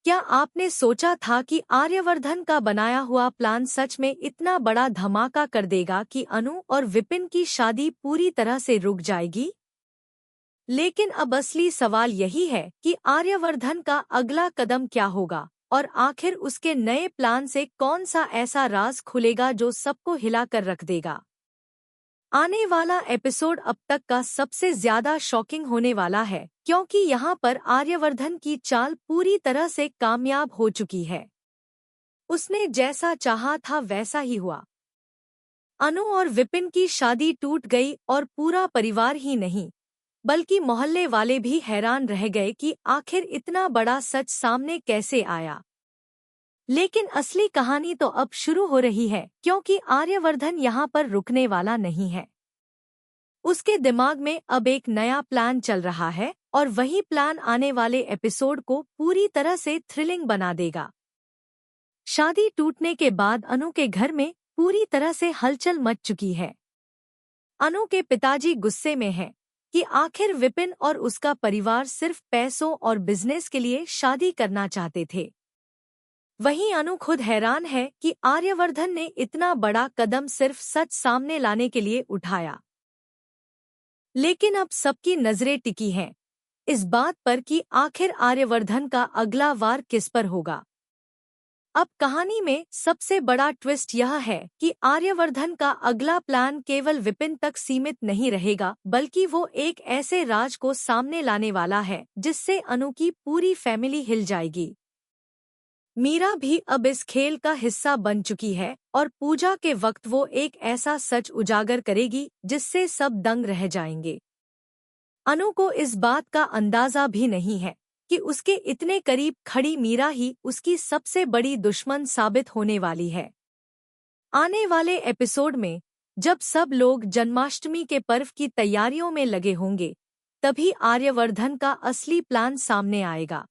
क्या आपने सोचा था कि आर्यवर्धन का बनाया हुआ प्लान सच में इतना बड़ा धमाका कर देगा कि अनु और विपिन की शादी पूरी तरह से रुक जाएगी? लेकिन अब असली सवाल यही है कि आर्यवर्धन का अगला कदम क्या होगा और आखिर उसके नए प्लान से कौन सा ऐसा राज खुलेगा जो सबको हिला कर रख देगा। आने वाला एपिसोड अब तक का सबसे ज्यादा शॉकिंग होने वाला है, क्योंकि यहाँ पर आर्यवर्धन की चाल पूरी तरह से कामयाब हो चुकी है। उसने जैसा चाहा था वैसा ही हुआ। अनु और विपिन की शादी टूट गई और पूरा परिवार ही नहीं बल्कि मोहल्ले वाले भी हैरान रह गए कि आखिर इतना बड़ा सच सामने कैसे आया। लेकिन असली कहानी तो अब शुरू हो रही है, क्योंकि आर्यवर्धन यहाँ पर रुकने वाला नहीं है। उसके दिमाग में अब एक नया प्लान चल रहा है और वही प्लान आने वाले एपिसोड को पूरी तरह से थ्रिलिंग बना देगा। शादी टूटने के बाद अनु के घर में पूरी तरह से हलचल मच चुकी है। अनु के पिताजी गुस्से में हैं कि आखिर विपिन और उसका परिवार सिर्फ पैसों और बिजनेस के लिए शादी करना चाहते थे। वहीं अनु खुद हैरान है कि आर्यवर्धन ने इतना बड़ा कदम सिर्फ सच सामने लाने के लिए उठाया। लेकिन अब सबकी नजरें टिकी हैं इस बात पर कि आखिर आर्यवर्धन का अगला वार किस पर होगा। अब कहानी में सबसे बड़ा ट्विस्ट यह है कि आर्यवर्धन का अगला प्लान केवल विपिन तक सीमित नहीं रहेगा, बल्कि वो एक ऐसे राज को सामने लाने वाला है जिससे अनु की पूरी फैमिली हिल जाएगी। मीरा भी अब इस खेल का हिस्सा बन चुकी है और पूजा के वक्त वो एक ऐसा सच उजागर करेगी जिससे सब दंग रह जाएंगे। अनु को इस बात का अंदाजा भी नहीं है कि उसके इतने करीब खड़ी मीरा ही उसकी सबसे बड़ी दुश्मन साबित होने वाली है। आने वाले एपिसोड में जब सब लोग जन्माष्टमी के पर्व की तैयारियों में लगे होंगे, तभी आर्यवर्धन का असली प्लान सामने आएगा।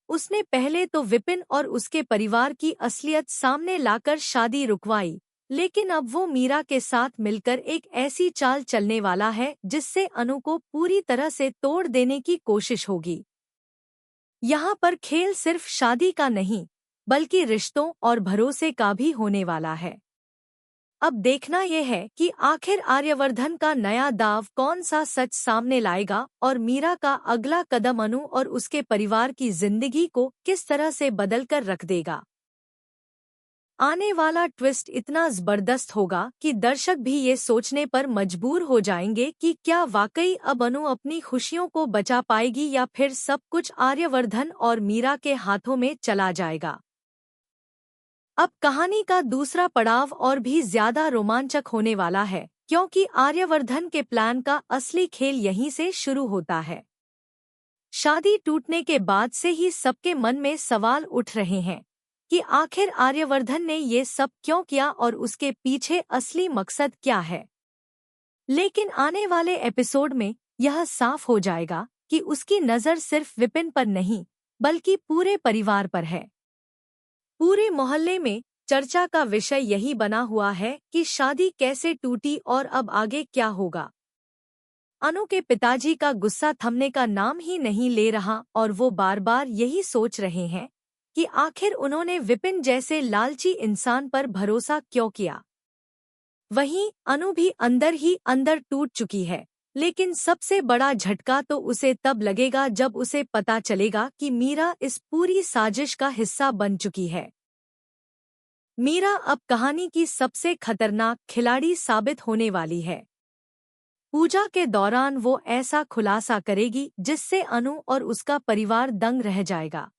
उसने पहले तो विपिन और उसके परिवार की असलियत सामने लाकर शादी रुकवाई, लेकिन अब वो मीरा के साथ मिलकर एक ऐसी चाल चलने वाला है जिससे अनु को पूरी तरह से तोड़ देने की कोशिश होगी। यहाँ पर खेल सिर्फ शादी का नहीं, बल्कि रिश्तों और भरोसे का भी होने वाला है। अब देखना यह है कि आखिर आर्यवर्धन का नया दाव कौन सा सच सामने लाएगा और मीरा का अगला कदम अनु और उसके परिवार की जिंदगी को किस तरह से बदल कर रख देगा। आने वाला ट्विस्ट इतना जबरदस्त होगा कि दर्शक भी ये सोचने पर मजबूर हो जाएंगे कि क्या वाकई अब अनु अपनी खुशियों को बचा पाएगी या फिर सब कुछ आर्यवर्धन और मीरा के हाथों में चला जाएगा। अब कहानी का दूसरा पड़ाव और भी ज्यादा रोमांचक होने वाला है, क्योंकि आर्यवर्धन के प्लान का असली खेल यहीं से शुरू होता है। शादी टूटने के बाद से ही सबके मन में सवाल उठ रहे हैं कि आखिर आर्यवर्धन ने ये सब क्यों किया और उसके पीछे असली मकसद क्या है। लेकिन आने वाले एपिसोड में यह साफ हो जाएगा कि उसकी नज़र सिर्फ विपिन पर नहीं, बल्कि पूरे परिवार पर है। पूरे मोहल्ले में चर्चा का विषय यही बना हुआ है कि शादी कैसे टूटी और अब आगे क्या होगा। अनु के पिताजी का गुस्सा थमने का नाम ही नहीं ले रहा और वो बार बार यही सोच रहे हैं कि आखिर उन्होंने विपिन जैसे लालची इंसान पर भरोसा क्यों किया। वहीं अनु भी अंदर ही अंदर टूट चुकी है, लेकिन सबसे बड़ा झटका तो उसे तब लगेगा जब उसे पता चलेगा कि मीरा इस पूरी साजिश का हिस्सा बन चुकी है। मीरा अब कहानी की सबसे खतरनाक खिलाड़ी साबित होने वाली है। पूजा के दौरान वो ऐसा खुलासा करेगी जिससे अनु और उसका परिवार दंग रह जाएगा।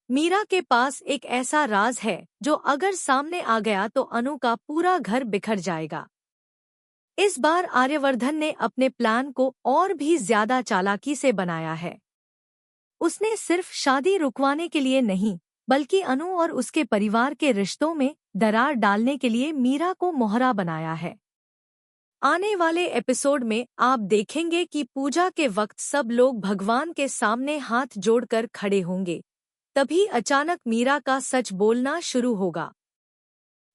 मीरा के पास एक ऐसा राज है जो अगर सामने आ गया तो अनु का पूरा घर बिखर जाएगा। इस बार आर्यवर्धन ने अपने प्लान को और भी ज्यादा चालाकी से बनाया है। उसने सिर्फ शादी रुकवाने के लिए नहीं, बल्कि अनु और उसके परिवार के रिश्तों में दरार डालने के लिए मीरा को मोहरा बनाया है। आने वाले एपिसोड में आप देखेंगे कि पूजा के वक्त सब लोग भगवान के सामने हाथ जोड़कर खड़े होंगे। तभी अचानक मीरा का सच बोलना शुरू होगा।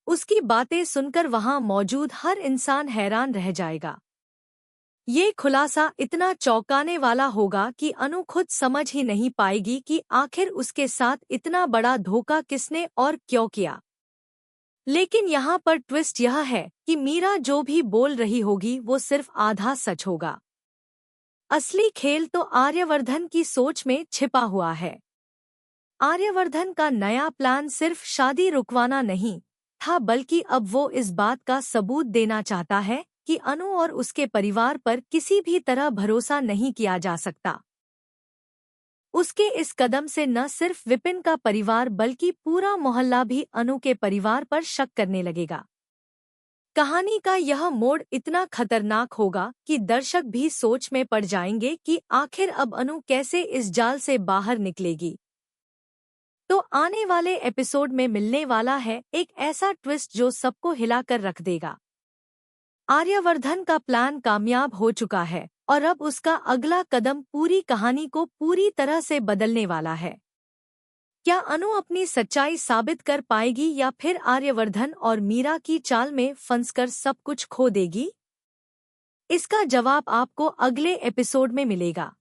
उसकी बातें सुनकर वहां मौजूद हर इंसान हैरान रह जाएगा। ये खुलासा इतना चौंकाने वाला होगा कि अनु खुद समझ ही नहीं पाएगी कि आखिर उसके साथ इतना बड़ा धोखा किसने और क्यों किया। लेकिन यहाँ पर ट्विस्ट यह है कि मीरा जो भी बोल रही होगी वो सिर्फ आधा सच होगा। असली खेल तो आर्यवर्धन की सोच में छिपा हुआ है। आर्यवर्धन का नया प्लान सिर्फ शादी रुकवाना नहीं था, बल्कि अब वो इस बात का सबूत देना चाहता है कि अनु और उसके परिवार पर किसी भी तरह भरोसा नहीं किया जा सकता। उसके इस कदम से न सिर्फ विपिन का परिवार बल्कि पूरा मोहल्ला भी अनु के परिवार पर शक करने लगेगा। कहानी का यह मोड़ इतना खतरनाक होगा कि दर्शक भी सोच में पड़ जाएंगे कि आखिर अब अनु कैसे इस जाल से बाहर निकलेगी। तो आने वाले एपिसोड में मिलने वाला है एक ऐसा ट्विस्ट जो सबको हिलाकर रख देगा। आर्यवर्धन का प्लान कामयाब हो चुका है और अब उसका अगला कदम पूरी कहानी को पूरी तरह से बदलने वाला है। क्या अनु अपनी सच्चाई साबित कर पाएगी या फिर आर्यवर्धन और मीरा की चाल में फंसकर सब कुछ खो देगी? इसका जवाब आपको अगले एपिसोड में मिलेगा।